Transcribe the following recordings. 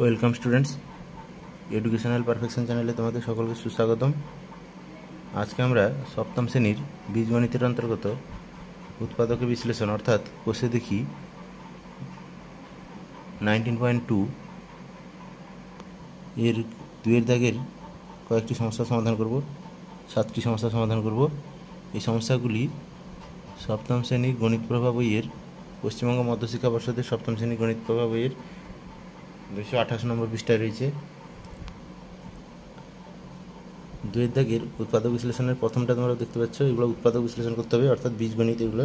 Welcome students, educational perfection চ্যানেলে তোমাদের সকলকে সুস্বাগতম। আজকে আমরা সপ্তম শ্রেণীর বীজগণিতের অন্তর্গত উৎপাদক বিশ্লেষণ অর্থাৎ কোষে দেখি 19.2 এর 2 দাগের কয়েকটি সমস্যার সমাধান করব। 7টি সমস্যার সমাধান করব। এই সমস্যাগুলি সপ্তম শ্রেণীর গণিত প্রভা বইয়ের পশ্চিমবঙ্গ মধ্যশিক্ষা পর্ষদের সপ্তম শ্রেণীর গণিত প্রভা বইয়ের 228 নম্বর পৃষ্ঠায় রয়েছে। 2 দাগের উৎপাদক বিশ্লেষণের প্রথমটা তোমরা দেখতে পাচ্ছ। এগুলো উৎপাদক বিশ্লেষণ করতে হবে, অর্থাৎ বীজগণিত। এগুলো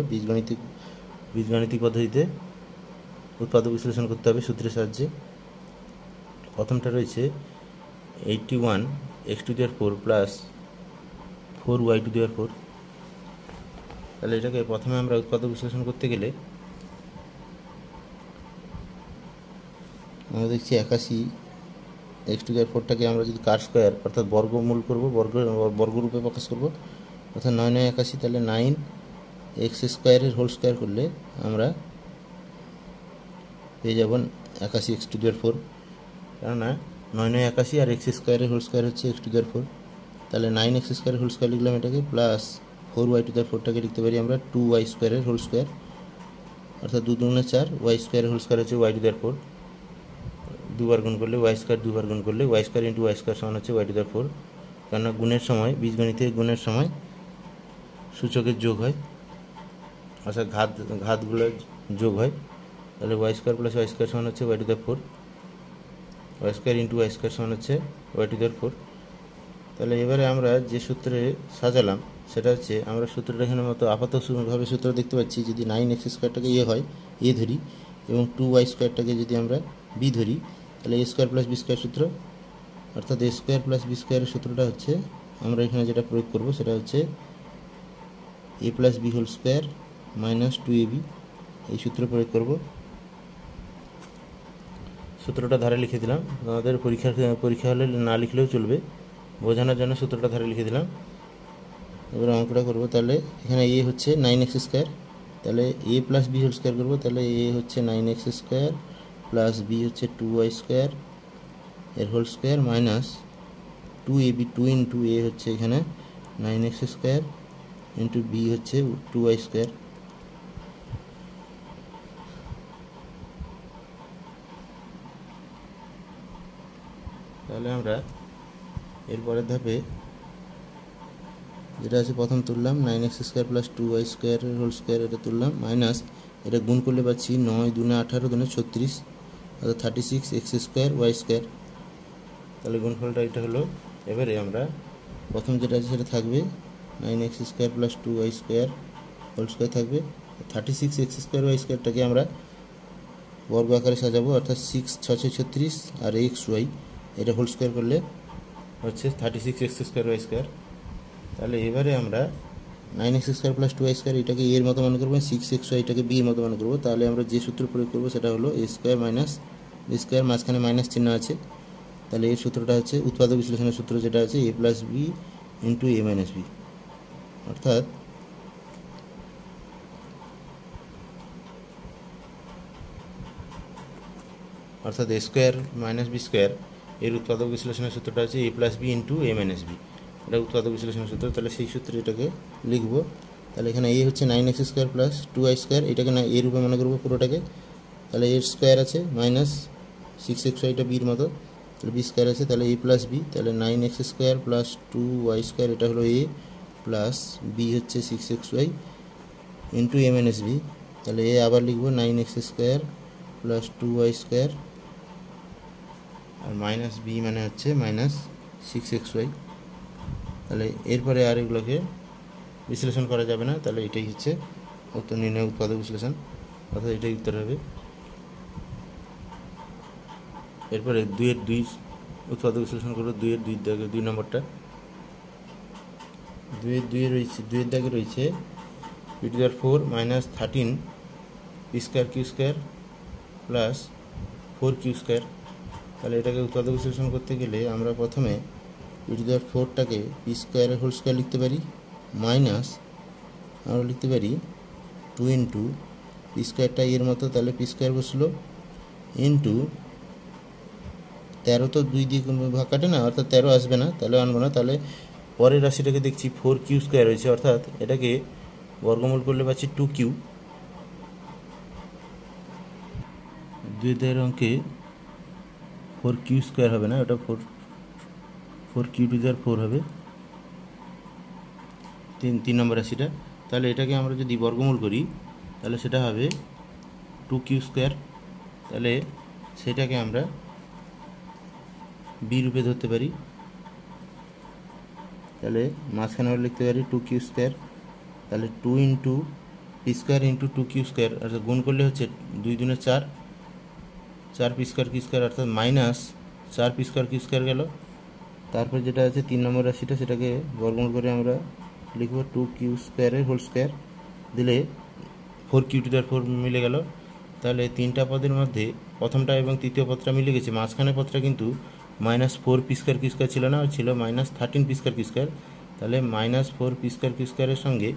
বীজগণিতিক পদ্ধতিতে উৎপাদক বিশ্লেষণ করতে হবে সূত্রের সাহায্যে। প্রথমটা রয়েছে 81 x⁴ প্লাস 4y⁴। তাহলে এটাকে প্রথমে আমরা উৎপাদক বিশ্লেষণ করতে গেলে আমরা দেখছি 81 x⁴টাকে আমরা যদি কার স্কোয়ার অর্থাৎ বর্গমূল করব, বর্গরূপে প্রকাশ করব, অর্থাৎ 9 9 81, তাহলে 9x² হোল স্কোয়ার করলে আমরা পেয়ে যাব 81 x⁴। কেননা 9 9 81 আর x² হোল স্কোয়ার হচ্ছে x⁴। তাহলে 9x² হোল স্কোয়ার লিখলাম এটাকে, প্লাস 4y⁴টাকে লিখতে পারি আমরা 2y² হোল স্কোয়ার, অর্থাৎ 2 2 4, y² হোল স্কোয়ার হচ্ছে y⁴। দুবার গুণ করলে y² দুবার গুণ করলে y² ইন্টু y² সমান হচ্ছে y⁴। কেননা গুণের সময়, বীজগণিতে গুণের সময় সূচকের যোগ হয়, অর্থাৎ ঘাতগুলো যোগ হয়। তাহলে y² প্লাস y² সমান হচ্ছে y⁴। y² ইন্টু y² সমান হচ্ছে y⁴। তাহলে এবারে আমরা যে সূত্রে সাজালাম সেটা হচ্ছে, আমরা সূত্রটা এখানে আপাতভাবে সূত্র দেখতে পাচ্ছি। যদি 9x² হয় এ ধরি এবং 2y² যদি আমরা বি ধরি, তাহলে a² প্লাস b² সূত্র, অর্থাৎ a² প্লাস b² সূত্রটা হচ্ছে, আমরা এখানে যেটা প্রয়োগ করব সেটা হচ্ছে a plus b whole square minus 2ab, এই সূত্র প্রয়োগ করব। সূত্রটা ধারে লিখে দিলাম। আমাদের পরীক্ষা হলে না লিখলেও চলবে, বোঝানোর জন্য সূত্রটা ধারে লিখে দিলাম। এবার অঙ্কটা করব। তাহলে এখানে a হচ্ছে 9x², তাহলে a plus b whole square করবো। তাহলে a হচ্ছে 9x² প্লাস বি হচ্ছে 2y² এর whole square minus 2ab, 2 into a হচ্ছে এখানে 9x² ইন্টু বি হচ্ছে 2y²। তাহলে আমরা এরপরের ধাপে যেটা আছে, প্রথম তুললাম 9x² plus 2y² whole square, এটা তুললাম, মাইনাস এটা গুণ করলে পাচ্ছি 9 2 18 2 36, অর্থাৎ 36x² y²। তাহলে গুণফলটা এটা হলো। এবারে আমরা প্রথম যেটা আছে সেটা থাকবে 9x² plus 2y² whole square থাকবে। 36x² y²টাকে আমরা বর্গ আকারে সাজাবো, অর্থাৎ 6 6 36 আর xy এটা হোল স্কোয়ার করলে হচ্ছে 36x² y²। তাহলে এবারে আমরা 9x² প্লাস 2y² এটাকে এর মতো মনে করবো, 6xy এটাকে বি এর মতো মনে করবো। তাহলে আমরা যে সূত্র প্রয়োগ করবো সেটা হলো a² মাইনাস b², মাঝখানে মাইনাস চিহ্ন আছে। তাহলে এর সূত্রটা হচ্ছে উৎপাদক বিশ্লেষণের সূত্র, যেটা আছে a plus b into a minus b, অর্থাৎ a² মাইনাস b² এর উৎপাদক বিশ্লেষণের সূত্রটা হচ্ছে a plus b into a minus b, এটা উৎপাদক বিশ্লেষণের সূত্র। তাহলে সেই সূত্রে এটাকে লিখব। তাহলে এখানে a হচ্ছে 9x² প্লাস 2y², এটাকে না এ রূপে মনে করবো পুরোটাকে। তাহলে এর স্কোয়ার আছে মাইনাস 6xy, এটা বির মতো, তাহলে b² আছে, তাহলে a প্লাস বি, তাহলে 9x² প্লাস 2y² এটা হলো a, প্লাস বি হচ্ছে 6xy into a minus b. তাহলে এ আবার লিখবো 9x² প্লাস 2y² আর মাইনাস বি মানে হচ্ছে মাইনাস 6xy। তাহলে এরপরে আর এগুলোকে বিশ্লেষণ করা যাবে না। তাহলে এটাই হচ্ছে উত্তর, নির্ণয় উৎপাদক বিশ্লেষণ, অর্থাৎ এটাই উত্তর হবে। এরপরে 2 উৎপাদক বিশ্লেষণ করবো। 2 নম্বরটা, 2 দাগে রয়েছে p⁴ minus 13 p² plus 4q²। তাহলে এটাকে উৎপাদক বিশ্লেষণ করতে গেলে আমরা প্রথমে p⁴টাকে p² হোল স্কোয়ার লিখতে পারি, মাইনাস আমরা লিখতে পারি 2 ইন্টু p² এর মতো, তাহলে p² বসলো, ইন্টু 13 তো 2 দিয়ে ভাগ কাটে না, অর্থাৎ 13 আসবে না, তাহলে আনবো না। তাহলে পরের রাশিটাকে দেখছি 4q² হয়েছে, অর্থাৎ এটাকে বর্গমূল করলে পাচ্ছি 2q। 2 অঙ্কে 4q² হবে না, ওটা 4q⁴ হবে, 3 নম্বর রাশিটা। তাহলে এটাকে আমরা যদি বর্গমূল করি তাহলে সেটা হবে 2q²। তাহলে সেটাকে আমরা বি রূপে ধরতে পারি। তাহলে মাঝখানে আমরা লিখতে পারি 2q²। তাহলে 2 ইন্টু p² ইন্টু 2q², অর্থাৎ গুণ করলে হচ্ছে 2 দুনে 4, 4 p²q², অর্থাৎ মাইনাস 4 p²q² গেল। তারপর যেটা আছে 3 নম্বর রাশিটা, সেটাকে বর্গমূল করে আমরা লিখব 2q² দিলে 4q⁴ মিলে গেল। তাহলে 3টা পদের মধ্যে প্রথমটা এবং তৃতীয় পদটা মিলে গেছে, মাঝখানে পদটা কিন্তু -4 p²q² ছিল না, ছিল -13 p²q²। তাহলে -4 p²q² এর সঙ্গে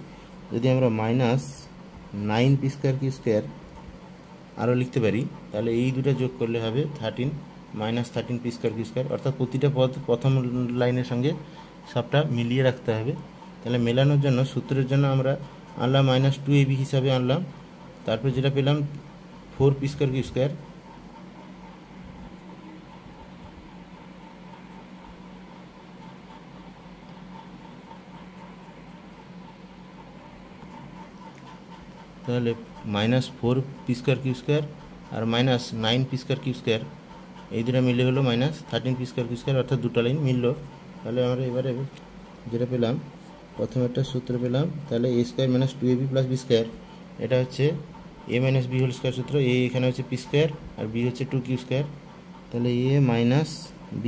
যদি আমরা -9 p²q² আরও লিখতে পারি, তাহলে এই দুটো যোগ করলে হবে 13 p²q², অর্থাৎ প্রতিটা পদ প্রথম লাইনের সঙ্গে সবটা মিলিয়ে রাখতে হবে। তাহলে মেলানোর জন্য সূত্রের জন্য আমরা আনলাম -2ab হিসাবে আনলাম, তারপর যেটা পেলাম 4 p²q²। তাহলে -4 p²q² আর -9 p²q², এই দুটো মিলে হলো -13 p²q², অর্থাৎ দুটো লাইন মিলল। তাহলে আমরা এবারে যেটা পেলাম, প্রথম একটা সূত্র পেলাম, তাহলে a² - 2ab + b², এটা হচ্ছে a - b² সূত্র। a এখানে হচ্ছে p² আর b হচ্ছে 2q²। তাহলে a - b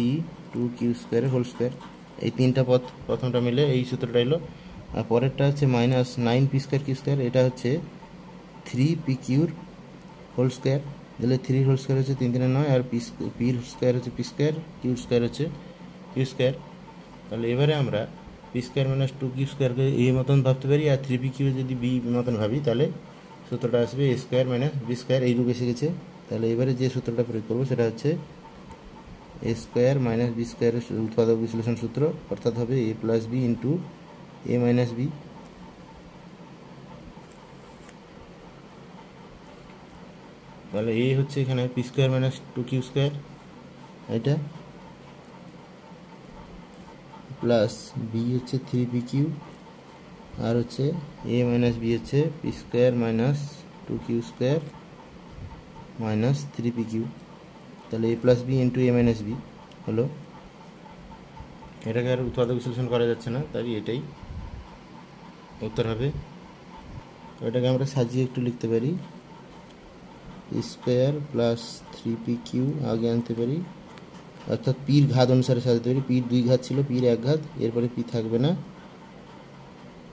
2q²², এই তিনটা পদ প্রথমটা মিলে এই সূত্রটা এলো। আর পরেরটা হচ্ছে -9 p²q², এটা হচ্ছে 3pq² দিলে 3 হোল স্কয়ার হচ্ছে 3 3 9, আর p² হচ্ছে p², q² হচ্ছে q²। তাহলে এবারে আমরা p² - 2q² এই মতন ভাবতে পারি, আর 3pq যদি b মতন ভাবি, তাহলে সূত্রটা আসবে a² - b² এই রূপে এসে গেছে। তাহলে এবারে যে সূত্রটা প্রয়োগ করবো সেটা হচ্ছে a² - b² এর উৎপাদক বিশ্লেষণ সূত্র, অর্থাৎ হবে a + b into a - b। তাহলে a হচ্ছে এখানে p² - 2q², এটা প্লাস b হচ্ছে 3pq, আর হচ্ছে a - b হচ্ছে p² - 2q² মাইনাস 3pq। তাহলে a + b into a - b হলো। এটাকে আর উৎপাদক বিশ্লেষণ করা যাচ্ছে না, তাই এটাই উত্তর হবে। এটাকে আমরা সাজিয়ে একটু লিখতে পারি, p² + 3pq আগে আনতে পারি, অর্থাৎ পির ঘাত অনুসারে সাজাতে পারি। পির 2 ঘাত ছিল, পির 1 ঘাত, এরপরে পি থাকবে না,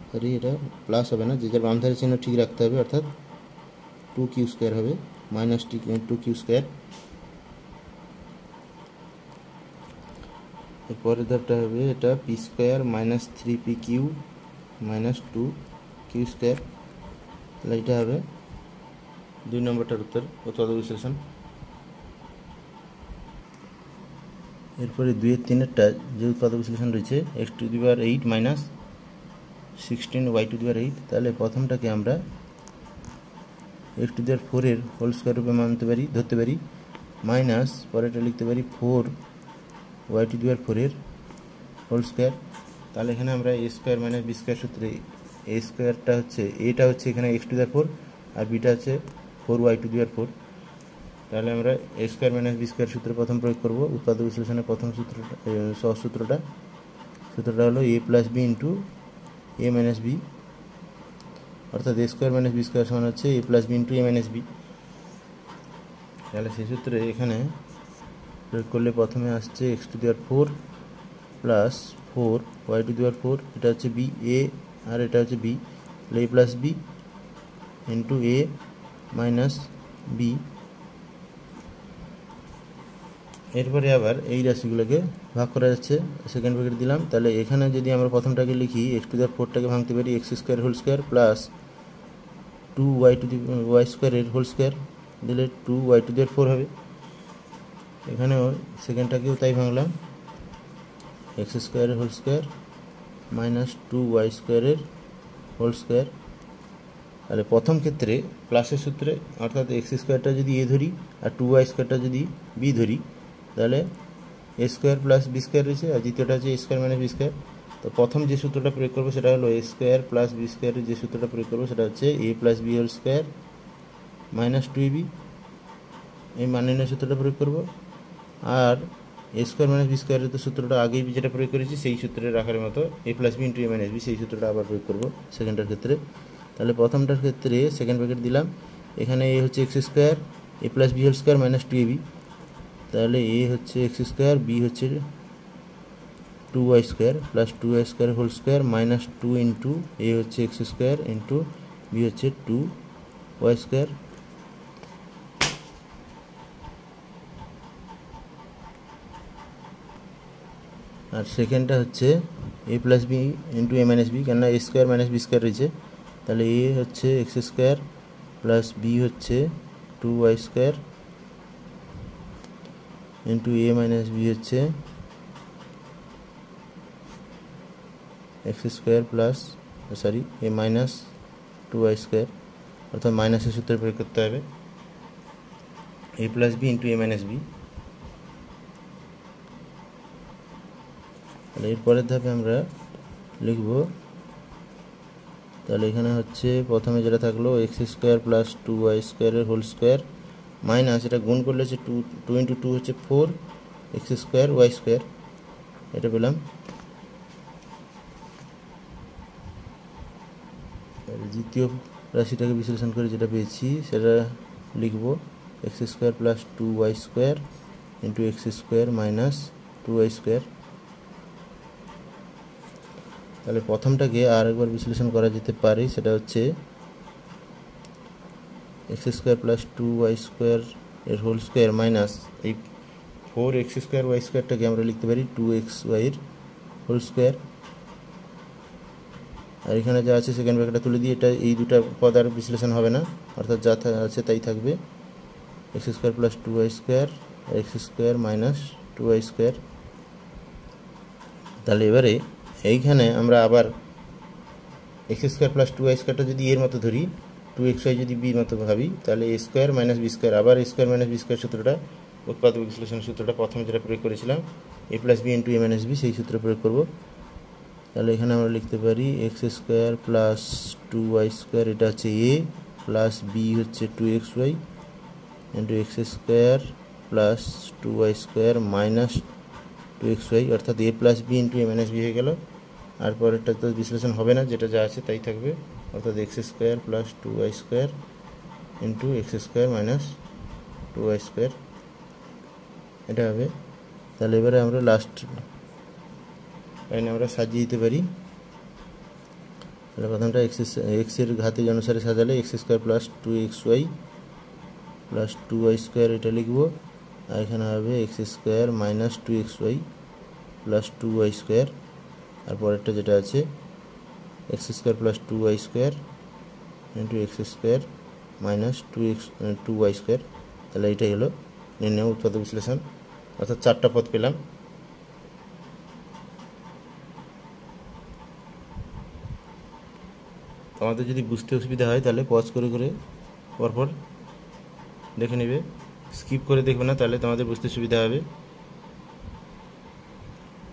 সরি এটা প্লাস হবে না, যে যার বাম ধারে চিহ্ন ঠিক রাখতে হবে, অর্থাৎ 2q² হবে, -2q²। এরপরের ধাপটা হবে এটা p² - 3pq - 2q²। তাহলে এটা হবে 2 নম্বরটার উত্তর, উৎপাদক বিশ্লেষণ। এরপরে 2 এর 3-এরটা যে উৎপাদক বিশ্লেষণ রয়েছে x⁸ - 16y⁸। তাহলে প্রথমটাকে আমরা x⁴ এর হোল স্কয়ার রূপে ধরতে পারি, মাইনাস পরেরটা লিখতে পারি 4y⁴ এর হোল স্কয়ার। তাহলে এখানে আমরা a² - b² সূত্রে a²টা হচ্ছে, এটা হচ্ছে এখানে x⁴ আর বিটা হচ্ছে 4y⁴। তাহলে আমরা a² - b² সূত্রে প্রথম প্রয়োগ করব উৎপাদক বিশ্লেষণের প্রথম সূত্রটা, সহজ সূত্রটা হলো a + b into a - b, অর্থাৎ a² - b² সমান হচ্ছে a + b into a - b। তাহলে সেই সূত্রে এখানে প্রয়োগ করলে প্রথমে আসছে x⁴ প্লাস 4y⁴, এটা হচ্ছে b, a আর এটা হচ্ছে b, তাহলে a + b into a - b। এরপরে আবার এই রাশিগুলোকে ভাগ করা যাচ্ছে, সেকেন্ড ব্র্যাকেট দিলাম। তাহলে এখানে যদি আমরা প্রথমটাকে লিখি x⁴টাকে ভাঙতে পারি x² প্লাস 2y² এর হোল স্কয়ার দিলে 2y⁴ হবে। এখানেও সেকেন্ডটাকেও তাই ভাঙলাম, এক্স স্কোয়ারের হোল স্কোয়ার মাইনাস 2y স্কোয়ারের হোল স্কোয়ার। তাহলে প্রথম ক্ষেত্রে প্লাসের সূত্রে অর্থাৎ এক্স স্কোয়ারটা যদি এ ধরি আর 2y স্কোয়ারটা যদি বি ধরি, তাহলে a square plus b square রয়েছে, আর দ্বিতীয়টা হচ্ছে a square minus B square. তো প্রথম যে সূত্রটা প্রয়োগ করবো সেটা হলো এ স্কোয়ার প্লাস বি স্কোয়ারের যে সূত্রটা প্রয়োগ করবো সেটা হচ্ছে a plus b whole square minus 2ab, এই মান নির্ণয় সূত্রটা প্রয়োগ করবো। আর এ স্কোয়ার মাইনাস বি স্কোয়ারের তো সূত্রটা আগেই যেটা প্রয়োগ করেছি সেই সূত্রের রাখার মতো এ প্লাস বি ইন্টু এ মাইনাস বি, সেই সূত্রটা আবার প্রয়োগ করবো সেকেন্ডটার ক্ষেত্রে। তাহলে প্রথমটার ক্ষেত্রে সেকেন্ড ব্র্যাকেট দিলাম, এখানে এ হচ্ছে x square a plus b whole square minus 2ab, তাহলে এ হচ্ছে এক্স স্কোয়ার বি হচ্ছে 2y square plus 2y square whole square minus 2 into a হচ্ছে এক্স স্কোয়ার ইন্টু বি হচ্ছে 2y স্কোয়ার। আর সেকেন্ডটা হচ্ছে a plus b into A minus B, কেননা এ square minus B square রয়েছে। তাহলে a হচ্ছে x square plus b হচ্ছে 2y square into এ minus b হচ্ছে x square plus এ minus 2y square, অর্থাৎ মাইনাসের সূত্রে প্রয়োগ করতে হবে এ প্লাস বি ইন্টু এ মাইনাস বি। তাহলে এরপরের ধাপে আমরা লিখব, তাহলে এখানে হচ্ছে প্রথমে যেটা থাকলো এক্স স্কোয়ার প্লাস 2y স্কোয়ারের হোল স্কোয়ার মাইনাস এটা গুণ করলে হচ্ছে 2 ইন্টু 2 হচ্ছে 4 এক্স স্কোয়ার ওয়াই স্কোয়ার, এটা পেলাম। দ্বিতীয় রাশিটাকে বিশ্লেষণ করে যেটা পেয়েছি সেটা লিখব x square plus 2y square into x square minus 2y square. তাহলে প্রথমটাকে আর একবার বিশ্লেষণ করা যেতে পারে, সেটা হচ্ছে x square plus 2y square এর হোল স্কোয়ার মাইনাস এই 4x স্কোয়ার ওয়াই স্কোয়ারটাকে আমরা লিখতে পারি 2xy এর হোল স্কোয়ার। আর এখানে যা আছে সেকেন্ড ব্র্যাকেটটা তুলে দিয়ে এটা এই দুটো পদ আর বিশ্লেষণ হবে না, অর্থাৎ যা আছে তাই থাকবে x square plus 2y square x square minus 2y square. তাহলে এবারে এইখানে আমরা আবার এক্স স্কোয়ার প্লাস 2y স্কোয়ারটা যদি এর মতো ধরি 2xy যদি বির মতো ভাবি, তাহলে a square minus B square, আবার এ স্কোয়ার মাইনাস বি স্কোয়ার সূত্রটা উৎপাদক বিশ্লেষণের সূত্রটা প্রথমে যেটা প্রয়োগ করেছিলাম এ প্লাস বি ইন্টু এ মাইনাস বি, সেই সূত্র প্রয়োগ করব। তাহলে এখানে আমরা লিখতে পারি x square plus 2y square, এটা হচ্ছে এ প্লাস বি হচ্ছে 2xy into x square plus 2y square minus 2xy, অর্থাৎ এ প্লাস বি ইন্টু এ মাইনাস বি হয়ে গেল। আর পরেরটা তো বিশ্লেষণ হবে না, যেটা যা আছে তাই থাকবে, অর্থাৎ x square plus 2y square into x square minus 2y square, এটা হবে। তাহলে এবারে আমরা লাস্ট লাইনে আমরা সাজিয়ে দিতে পারি। তাহলে প্রথমটা এক্সের ঘাতের অনুসারে সাজালে x square plus 2xy plus 2y square এটা লিখব, আর এখানে হবে x square minus 2xy plus 2y square. আর পরেরটা যেটা আছে x square plus 2y square into x square minus 2y square. তাহলে এটাই হলো নির্ণয় উৎপাদক বিশ্লেষণ, অর্থাৎ 4টা পদ পেলাম। তোমাদের যদি বুঝতে অসুবিধা হয় তাহলে পজ করে করে পরপর দেখে নেবে, স্কিপ করে দেখবে না, তাহলে তোমাদের বুঝতে সুবিধা হবে।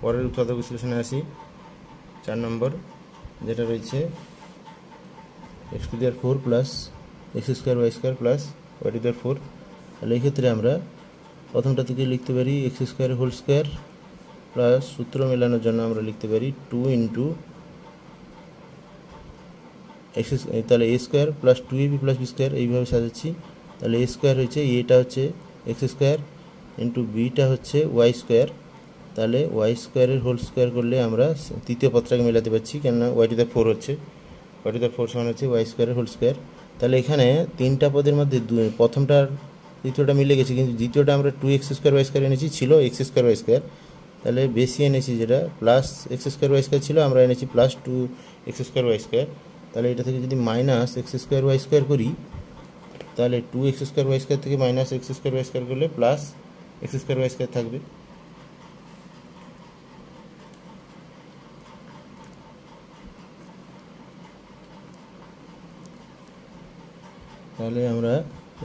পরের উৎপাদক বিশ্লেষণে আসি, 4 নম্বর যেটা রয়েছে x to the power 4 plus x square y square plus y to the power 4। তাহলে এই ক্ষেত্রে আমরা প্রথমটা থেকে লিখতে পারি x square whole square plus সূত্র মেলানোর জন্য আমরা লিখতে পারি 2 ইন্টু এক্স, তাহলে a square plus 2ab plus b square, এইভাবে সাজাচ্ছি। তাহলে এ স্কোয়ার হচ্ছে এটা হচ্ছে এক্স স্কোয়ার ইন্টু বিটা হচ্ছে ওয়াই স্কোয়ার, তাহলে ওয়াই স্কোয়ারের হোল স্কোয়ার করলে আমরা তৃতীয় পদটাকে মেলাতে পারছি, কেননা ওয়াই টু দি পাওয়ার 4 হচ্ছে, ওয়াই টু দি পাওয়ার 4 সমান হচ্ছে ওয়াই স্কোয়ারের হোল স্কোয়ার। তাহলে এখানে 3টা পদের মধ্যে প্রথমটার দ্বিতীয়টা মিলে গেছে, কিন্তু দ্বিতীয়টা আমরা 2x স্কোয়ার ওয়াই স্কোয়ার এনেছি, ছিল এক্স স্কোয়ার ওয়াই স্কোয়ার, তাহলে বেশি এনেছি যেটা plus x square y square ছিল, আমরা এনেছি plus 2x square y square. তাহলে এটা থেকে যদি minus x square y square করি, তাহলে 2x স্কোয়ার ওয়াই স্কোয়ার থেকে minus x square y square করলে plus x square y square থাকবে। তাহলে আমরা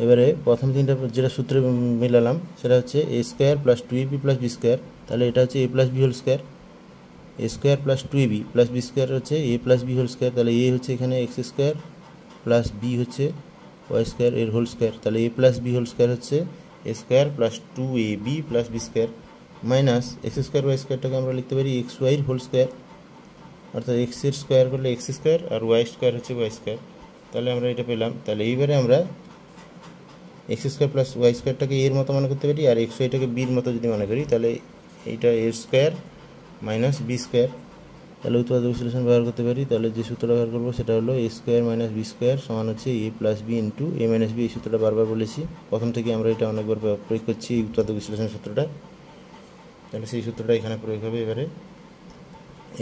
এবারে প্রথম তিনটা যেটা সূত্রে মিলালাম সেটা হচ্ছে a square plus two a b plus b square, তাহলে এটা হচ্ছে a plus b whole square, a square plus two a b plus b square হচ্ছে a plus b whole square, তাহলে এ হচ্ছে এখানে এক্স স্কোয়ার প্লাস বি হচ্ছে y square এর whole square, তাহলে a plus b whole square হচ্ছে a square plus two a b plus b square minus x square Y স্কোয়ারটাকে আমরা লিখতে পারি এক্স ওয়াইয়ের হোল স্কোয়ার, অর্থাৎ এক্সের স্কোয়ার করলে এক্স স্কোয়ার আর ওয়াই স্কোয়ার হচ্ছে ওয়াই স্কোয়ার, তাহলে আমরা এটা পেলাম। তাহলে এইবারে আমরা এক্স স্কোয়ার প্লাস ওয়াই স্কোয়ারটাকে এর মতো মনে করতে পারি, আর এক্স ওয়াইটাকে বির মতো যদি মনে করি তাহলে এইটা এ স্কোয়ার মাইনাস বি স্কোয়ার, তাহলে উৎপাদক বিশ্লেষণ ব্যবহার করতে পারি। তাহলে যে সূত্রটা ব্যবহার করবো সেটা হলো এ স্কোয়ার মাইনাস বি স্কোয়ার সমান হচ্ছে a plus b into A minus B. এই সূত্রটা বারবার বলেছি, প্রথম থেকে আমরা এটা অনেকবার প্রয়োগ করছি এই উৎপাদক বিশ্লেষণ সূত্রটা, তাহলে সেই সূত্রটা এখানে প্রয়োগ হবে। এবারে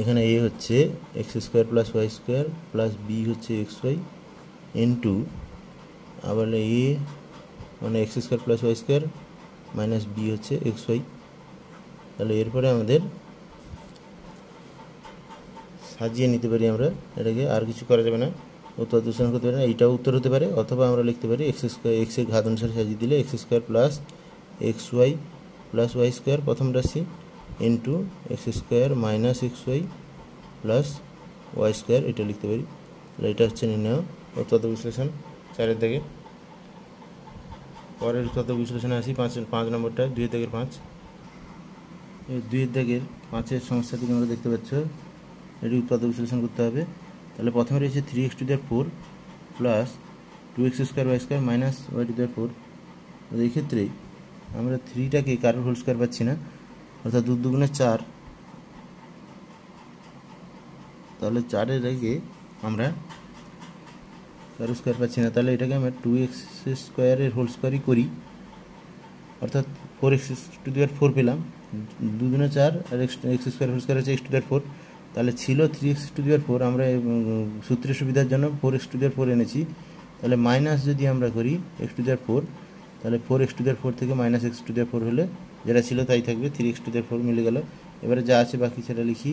এখানে এ হচ্ছে x square plus y square plus b হচ্ছে এক্স ওয়াই ইন্টু আবার এ মানে x square plus y square minus b হচ্ছে এক্স ওয়াই। তাহলে এরপরে আমাদের সাজিয়ে নিতে পারি আমরা এটাকে, আর কিছু করা যাবে না, উৎপাদক বিশ্লেষণ করতে পারি না, এইটাও উত্তর হতে পারে, অথবা আমরা লিখতে পারি এক্স স্কোয়ার এক্সের ঘাত অনুসারে সাজিয়ে দিলে x square plus x y plus y square প্রথম রাশি into x square minus x y plus y square এটা লিখতে পারি। তাহলে এটা হচ্ছে নির্ণয় উৎপাদক বিশ্লেষণ 4-এর দাগে। পরের উৎপাদক বিশ্লেষণে আসি 5 নম্বরটা, 2-এর দাগের 5। এই 2-এর দাগের 5-এর সমস্যা থেকে আমরা দেখতে পাচ্ছ এটি উৎপাদক বিশ্লেষণ করতে হবে। তাহলে প্রথমে রয়েছে 3x to the 4 plus 2x square y square minus y to the 4। এই ক্ষেত্রে আমরা 3টাকে কারোর হোল স্কোয়ার পাচ্ছি না, অর্থাৎ 2 দুগুণে 4, তাহলে 4-এর আগে আমরা কারোর স্কোয়ার পাচ্ছি না, তাহলে এটাকে আমরা 2x স্কোয়ারের হোল স্কোয়ারই করি, অর্থাৎ 4x টু দ্য 4 পেলাম, 2 দুগুণে 4 আর এক্স স্কোয়ার হোল স্কোয়ার হচ্ছে x টু দ্য 4, তাহলে ছিল 3x টু দি পাওয়ার 4, আমরা সূত্রের সুবিধার জন্য 4x টু দি পাওয়ার 4 এনেছি। তাহলে মাইনাস যদি আমরা করি x টু দি পাওয়ার 4, তাহলে 4x টু দি পাওয়ার 4 থেকে minus x two the power 4 হলে যেটা ছিল তাই থাকবে, 3x টু দি পাওয়ার 4 মিলে গেল। এবারে যা আছে বাকি সেটা লিখি,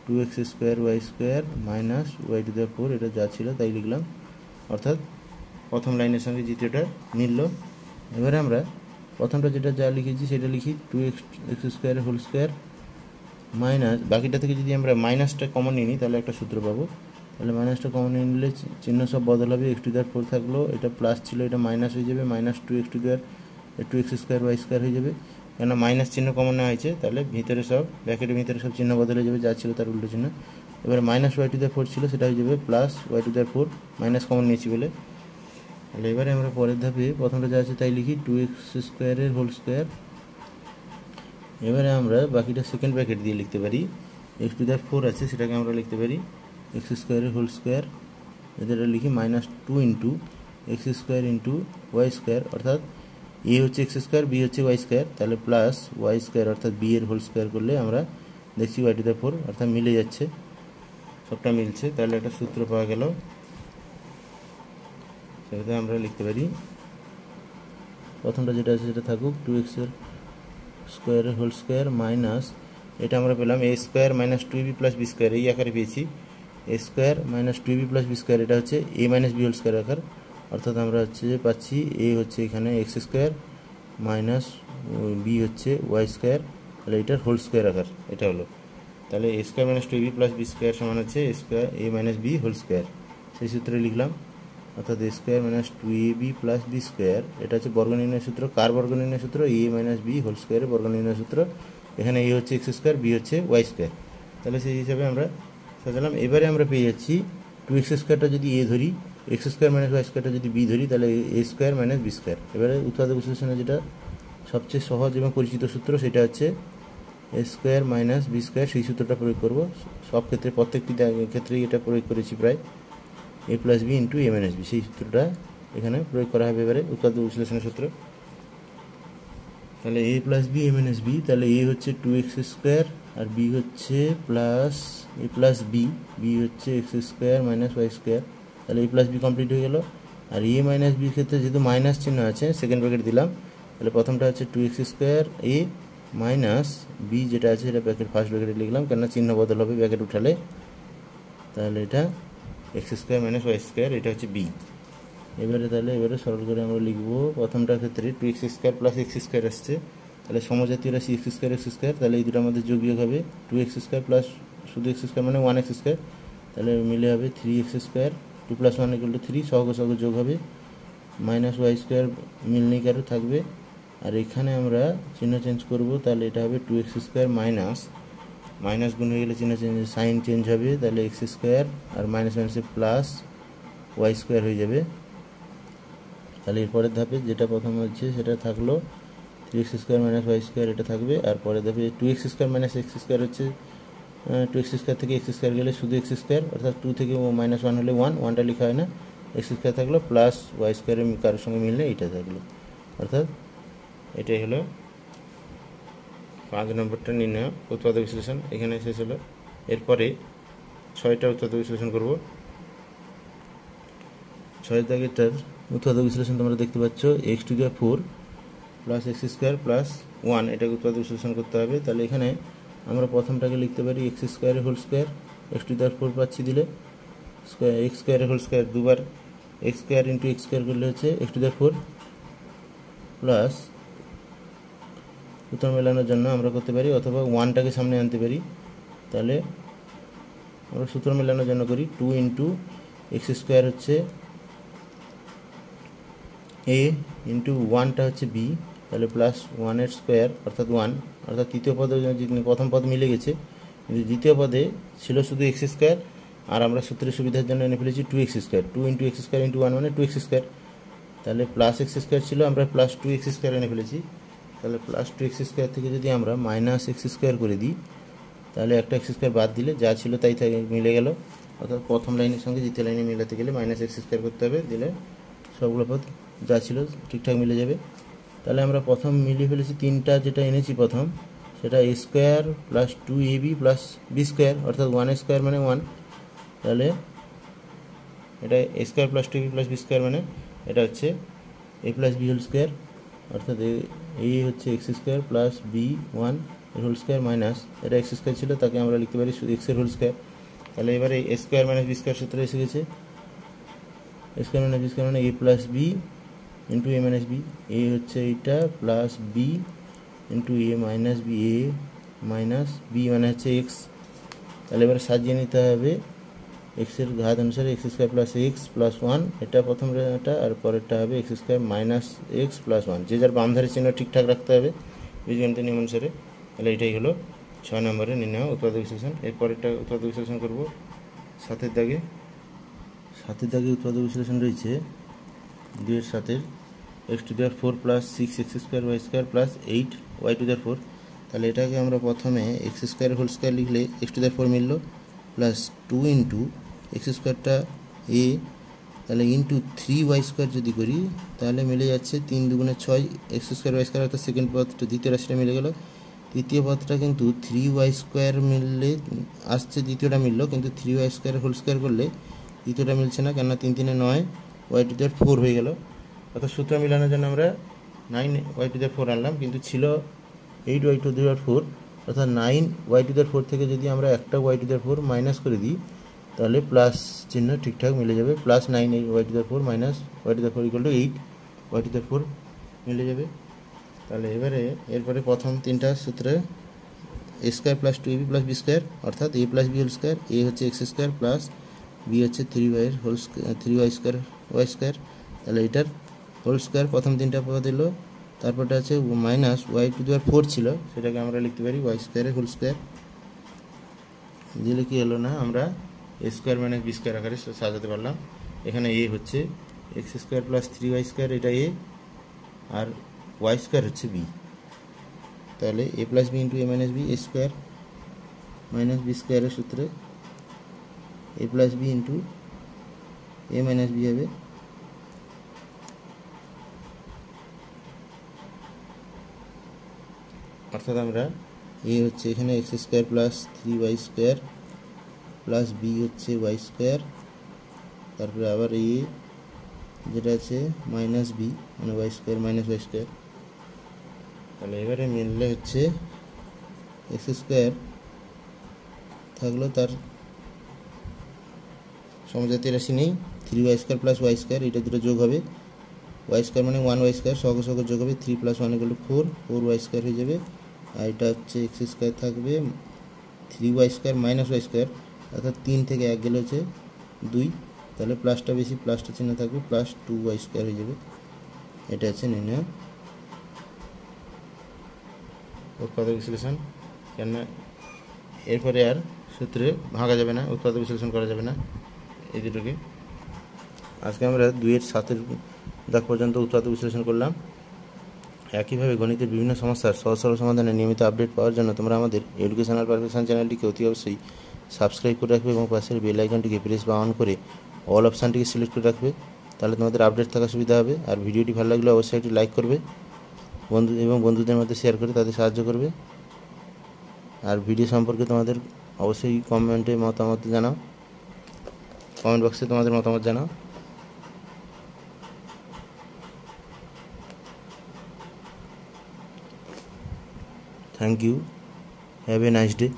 2x square y square minus y to the power 4, এটা যা ছিল তাই লিখলাম, অর্থাৎ প্রথম লাইনের সঙ্গে দ্বিতীয়টা মিলল। এবারে আমরা প্রথমটা যেটা যা লিখেছি সেটা লিখি, 2x স্কোয়ারের হোল স্কোয়ার মাইনাস, বাকিটা থেকে যদি আমরা মাইনাসটা কমন নিই তাহলে একটা সূত্র পাবো, তাহলে মাইনাসটা কমন নিলে চিহ্ন সব বদল হবে, এক্স টু দি পাওয়ার 4 থাকলো, এটা প্লাস ছিল এটা মাইনাস হয়ে যাবে, minus 2x to the power 2x square y square হয়ে যাবে, কেন মাইনাস চিহ্ন কমন নেওয়া হয়েছে, তাহলে ভিতরে সব ব্র্যাকেটের ভিতরে সব চিহ্ন বদলে যাবে, যা ছিল তার উল্টো চিহ্ন। এবার minus y to the power 4 ছিল সেটা হয়ে যাবে plus y to the power 4, minus common নিয়েছি বলে। তাহলে এবারে আমরা পরের ধাপে প্রথমটা যা আছে তাই লিখি, 2x স্কোয়ারের হোল স্কোয়ার, এবারে আমরা বাকিটা সেকেন্ড ব্র্যাকেট দিয়ে লিখতে পারি, এক্স টু দি পাওয়ার 4 আছে সেটাকে আমরা লিখতে পারি এক্স স্কোয়ারের হোল স্কোয়ার, এদের লিখি minus 2 into x square into y square, অর্থাৎ এ হচ্ছে এক্স স্কোয়ার বি হচ্ছে ওয়াই স্কোয়ার, তাহলে প্লাস ওয়াই স্কোয়ার অর্থাৎ বি এর হোল স্কোয়ার করলে আমরা দেখছি ওয়াই টু দি পাওয়ার 4, অর্থাৎ মিলে যাচ্ছে, সবটা মিলছে, তাহলে একটা সূত্র পাওয়া গেল। সেটাতে আমরা লিখতে পারি প্রথমটা যেটা আছে সেটা থাকুক, 2x স্কোয়ারের হোল স্কোয়ার মাইনাস, এটা আমরা পেলাম a square minus 2ab plus b square, এই আকারে পেয়েছি, a square minus 2ab plus b square, এটা হচ্ছে a minus b whole square আকার, অর্থাৎ আমরা হচ্ছে যে পাচ্ছি এ হচ্ছে এখানে এক্স স্কোয়ার মাইনাস বি হচ্ছে ওয়াই স্কোয়ার, তাহলে এটার হোল স্কোয়ার আকার এটা হলো, তাহলে a square minus 2ab plus b square সমান হচ্ছে a square a minus b whole square, সেই সূত্রে লিখলাম, অর্থাৎ a square minus 2ab plus b square, এটা হচ্ছে বর্গ নির্ণয় সূত্র, কার বর্গ নির্ণয় সূত্র, এ মাইনাস বি হোল স্কোয়ারের বর্গ নির্ণয় সূত্র, এখানে এ হচ্ছে এক্স স্কোয়ার বি হচ্ছে ওয়াই স্কোয়ার, তাহলে সেই হিসাবে আমরা সাজালাম। এবারে আমরা পেয়ে যাচ্ছি 2x স্কোয়ারটা যদি এ ধরি, এক্স স্কোয়ার মাইনাস ওয়াই স্কোয়ারটা যদি বি ধরি, তাহলে a square minus B square. এবারে উৎপাদক বিশ্লেষণে যেটা সবচেয়ে সহজ এবং পরিচিত সূত্র সেটা হচ্ছে a square minus B square, সেই সূত্রটা প্রয়োগ করব সব ক্ষেত্রে, প্রত্যেকটি ক্ষেত্রেই এটা প্রয়োগ করেছি প্রায়, এ প্লাস বি ইন্টু এ মাইনাস বি, সেই সূত্রটা এখানে প্রয়োগ করা হবে এবারে উৎপাদক বিশ্লেষণের সূত্র। তাহলে a plus b a minus b, তাহলে এ হচ্ছে 2x স্কোয়ার আর বি হচ্ছে plus a plus b, b হচ্ছে x square minus y square, তাহলে এ প্লাস বি কমপ্লিট হয়ে গেল। আর এ মাইনাস বির ক্ষেত্রে যেহেতু মাইনাস চিহ্ন আছে সেকেন্ড ব্র্যাকেট দিলাম, তাহলে প্রথমটা হচ্ছে 2x square a minus B, যেটা আছে এটা ব্র্যাকেট ফার্স্ট ব্র্যাকেটে লিখলাম, কেননা চিহ্ন বদল হবে ব্র্যাকেট উঠালে। তাহলে এটা x square minus y square, এটা হচ্ছে বি। এবারে সরল করে আমরা লিখবো প্রথমটার ক্ষেত্রে 2x square plus x square আসছে, তাহলে সমজাতীয় রাশি এক্স স্কোয়ার, তাহলে এই দুটোর মধ্যে যোগ বিয়োগ হবে 2x স্কোয়ার প্লাস শুধু এক্স স্কোয়ার মানে 1x স্কোয়ার, তাহলে মিলে হবে 3x স্কোয়ার, 2 + 1 = 3, সহগ যোগ হবে, মাইনাস ওয়াই স্কোয়ার মিল নেই কারো থাকবে। আর এখানে আমরা চিহ্ন চেঞ্জ করব, তাহলে এটা হবে 2x স্কোয়ার মাইনাস গুণ হয়ে গেলে চিহ্ন চেঞ্জ, সাইন চেঞ্জ হবে, তাহলে এক্স স্কোয়ার আর মাইনাস মাইনাসে প্লাস ওয়াই স্কোয়ার হয়ে যাবে। তাহলে এরপরের ধাপে যেটা প্রথম হচ্ছে সেটা থাকলো 3x square minus y square, এটা থাকবে। আর পরের ধাপে 2x square minus x square হচ্ছে 2x স্কোয়ার থেকে এক্স স্কোয়ার গেলে শুধু এক্স স্কোয়ার, অর্থাৎ 2 থেকে -1 হলে 1টা লেখা হয় না, এক্স স্কোয়ার থাকলো প্লাস ওয়াই স্কোয়ারের কারোর সঙ্গে মিললে এইটা থাকলো, অর্থাৎ এটাই হলো 5 নম্বরটা নির্ণয় উৎপাদক বিশ্লেষণ। এখানে শেষ হলো। এরপরে 6টা উৎপাদক বিশ্লেষণ করব। 6 দাগেরটার উৎপাদক বিশ্লেষণ তোমরা দেখতে পাচ্ছ, x⁴ plus x square plus 1, এটাকে উৎপাদক বিশ্লেষণ করতে হবে। তাহলে এখানে আমরা প্রথমটাকে লিখতে পারি x² হোল স্কোয়ার, x⁴ পাচ্ছি দিলে x² হোল স্কোয়ার, দুবার x² × x² করলে হচ্ছে x⁴, প্লাস সূত্র মেলানোর জন্য আমরা করতে পারি, অথবা 1টাকে সামনে আনতে পারি। তাহলে আমরা সূত্র মেলানোর জন্য করি 2 × x² হচ্ছে a ইন্টু 1টা হচ্ছে b, তাহলে প্লাস 1 স্কোয়ার অর্থাৎ 1, অর্থাৎ তৃতীয় পদে প্রথম পদ মিলে গেছে, কিন্তু দ্বিতীয় পদে ছিল শুধু এক্স স্কোয়ার, আর আমরা সূত্রের সুবিধার জন্য এনে ফেলেছি 2x স্কোয়ার, 2 × x² × 1 মানে 2x স্কোয়ার, তাহলে প্লাস এক্স স্কোয়ার ছিল, আমরা প্লাস 2x স্কোয়ার এনে ফেলেছি। তাহলে প্লাস 2x স্কোয়ার থেকে যদি আমরা মাইনাস এক্স স্কোয়ার করে দিই, তাহলে একটা এক্স স্কোয়ার বাদ দিলে যা ছিল তাই মিলে গেল, অর্থাৎ প্রথম লাইনের সঙ্গে দ্বিতীয় লাইনে মিলাতে গেলে মাইনাস এক্স স্কোয়ার করতে হবে, দিলে সবগুলো পদ যা ছিল ঠিকঠাক মিলে যাবে। তাহলে আমরা প্রথম মিলিয়ে ফেলেছি 3টা, যেটা এনেছি প্রথম সেটা a² plus 2ab plus b², অর্থাৎ 1² মানে 1, তাহলে এটা a² plus 2ab plus b² মানে এটা হচ্ছে a plus b whole square, অর্থাৎ a হচ্ছে x² প্লাস b1 এর হোল স্কোয়ার মাইনাস এটা x² ছিল, তাকে আমরা লিখতে পারি x এর হোল স্কোয়ার। তাহলে এবারে a² মাইনাস b² সূত্র এসে গেছে, a² মাইনাস b² মানে a plus b into a minus b, a হচ্ছে এইটা plus b into a minus b, a minus b মানে হচ্ছে x। তাহলে এবার সাজিয়ে নিতে হবে এক্সের ঘাত অনুসারে x² প্লাস x প্লাস 1, এটা প্রথমটা, আর পরেরটা হবে x² মাইনাস x প্লাস 1, যে যার বাম ধারের চিহ্ন ঠিকঠাক রাখতে হবে বীজগণিতের নিয়ম অনুসারে। তাহলে এটাই হলো 6 নম্বরে নির্ণয় উৎপাদক বিশ্লেষণ। এরপরেরটা উৎপাদক বিশ্লেষণ করব 7 দাগে। 7 দাগে উৎপাদক বিশ্লেষণ রয়েছে 2 x⁴ plus 6x² y² plus 8y⁴। তাহলে এটাকে আমরা প্রথমে x² হোল স্কোয়ার লিখলে x⁴ মিলল, প্লাস 2 × x² a, তাহলে ইন্টু 3y² যদি করি তাহলে মিলে যাচ্ছে 3 × 2 = 6 x² y², অর্থাৎ সেকেন্ড পদটা দ্বিতীয় রাশিটা মিলে গেল। তৃতীয় পদটা কিন্তু 3y² মিললে আসছে, দ্বিতীয়টা মিলল, কিন্তু 3y² হোল স্কোয়ার করলে দ্বিতীয়টা মিলছে না, কেননা 3 × 3 = 9, y⁴ হয়ে গেল। অর্থাৎ সূত্র মিলানোর জন্য আমরা 9y⁴ আনলাম, কিন্তু ছিল 8y⁴, অর্থাৎ 9y⁴ থেকে যদি আমরা একটা y⁴ মাইনাস করে দিই তাহলে প্লাস চিহ্ন ঠিকঠাক মিলে যাবে, plus 9y⁴ minus y⁴ = 8y⁴ মিলে যাবে। তাহলে এরপরে প্রথম 3টা সূত্রে a² plus 2ab plus b², অর্থাৎ a plus b whole square, a হচ্ছে x² প্লাস b হচ্ছে 3y², তাহলে এটার হোল স্কোয়ার প্রথম 3টা পদ এলো, তারপরটা আছে মাইনাস y⁴ ছিল, সেটাকে আমরা লিখতে পারি y² হোল স্কোয়ার, দিলে কি হলো না, আমরা a² মাইনাস b² আকারে সাজাতে পারলাম। এখানে a হচ্ছে x² প্লাস 3y², এটা a, আর y² হচ্ছে b, তাহলে a plus b into a minus b, a² minus b² এর সূত্রে a plus b into a minus b হবে, অর্থাৎ আমরা a হচ্ছে এখানে x² plus 3y² plus b হচ্ছে y², তারপরে আবার a যেটা আছে মাইনাস b মানে y² মাইনাস y², তাহলে এবারে মিললে হচ্ছে এক্স স্কোয়ার থাকলো, তার সমজাতীয় রাশি নেই, 3y square plus y square, এটা দুটো যোগ হবে, ওয়াই স্কোয়ার মানে 1y স্কোয়ার, সহগ সহগ যোগ হবে, 3 + 1 = 4, 4y স্কোয়ার হয়ে যাবে। আর এটা হচ্ছে এক্স স্কোয়ার থাকবে 3y square minus y square, অর্থাৎ 3 থেকে 1 গেলে হচ্ছে 2, তাহলে প্লাসটা বেশি, প্লাসটা চিহ্ন থাকবে, প্লাস 2y স্কোয়ার হয়ে যাবে। এটা হচ্ছে নির্ণয় উৎপাদক বিশ্লেষণ। কেননা এরপরে আর সূত্রে ভাঙা যাবে না, উৎপাদক বিশ্লেষণ করা যাবে না এই দুটোকে। আজকে আমরা 2-এর 7-এর দাগ পর্যন্ত উৎপাদক বিশ্লেষণ করলাম। একইভাবে গণিতের বিভিন্ন সমস্যার সহজ সরল সমাধানের নিয়মিত আপডেট পাওয়ার জন্য তোমরা আমাদের এডুকেশনাল পারফেকশন চ্যানেলটিকে অতি অবশ্যই সাবস্ক্রাইব করে রাখবে এবং পাশের বেল আইকনটিকে প্রেস বা অন করে অল অপশানটিকে সিলেক্ট করে রাখবে, তাহলে তোমাদের আপডেট থাকা সুবিধা হবে। আর ভিডিওটি ভালো লাগলে অবশ্যই একটি লাইক করবে, বন্ধুদের মধ্যে শেয়ার করে তাদের সাহায্য করবে। আর ভিডিও সম্পর্কে তোমাদের অবশ্যই কমেন্টে মতামত জানাও, কমেন্ট বক্সে তোমাদের মতামত জানাও। Thank you. Have a nice day.